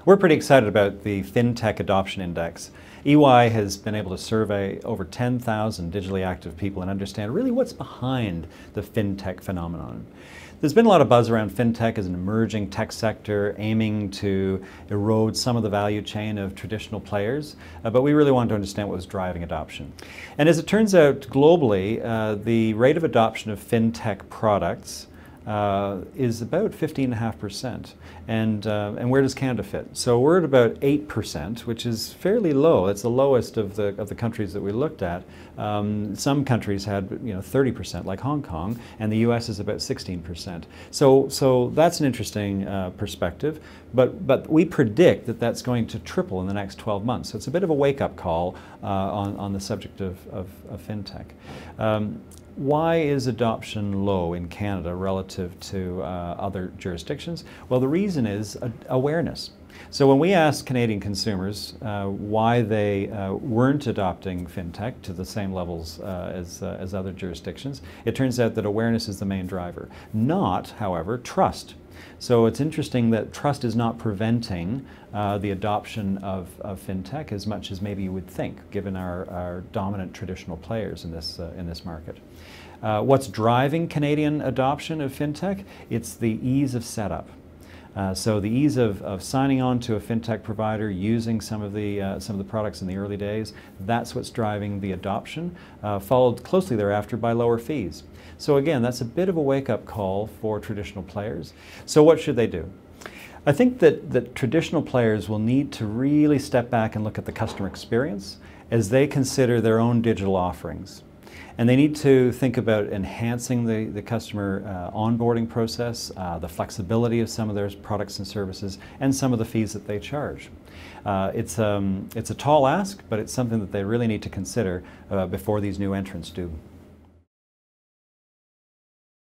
We're pretty excited about the FinTech Adoption Index. EY has been able to survey over 10,000 digitally active people and understand really what's behind the FinTech phenomenon. There's been a lot of buzz around FinTech as an emerging tech sector aiming to erode some of the value chain of traditional players, but we really wanted to understand what was driving adoption. And as it turns out, globally, the rate of adoption of FinTech products is about 15.5%. And where does Canada fit? So we're at about 8%, which is fairly low. It's the lowest of the countries that we looked at. Some countries had 30%, like Hong Kong, and the US is about 16%. So that's an interesting perspective. But we predict that that's going to triple in the next 12 months. So it's a bit of a wake-up call on the subject of FinTech. Why is adoption low in Canada relative to other jurisdictions? Well, the reason is awareness. So when we asked Canadian consumers why they weren't adopting FinTech to the same levels as other jurisdictions, it turns out that awareness is the main driver, not, however, trust. So it's interesting that trust is not preventing the adoption of FinTech as much as maybe you would think, given our dominant traditional players in this market. What's driving Canadian adoption of FinTech? It's the ease of setup. So the ease of signing on to a FinTech provider, using some of the products in the early days, that's what's driving the adoption, followed closely thereafter by lower fees. So again, that's a bit of a wake-up call for traditional players. So what should they do? I think that traditional players will need to really step back and look at the customer experience as they consider their own digital offerings. And they need to think about enhancing the customer onboarding process, the flexibility of some of their products and services, and some of the fees that they charge. It's a tall ask, but it's something that they really need to consider before these new entrants do.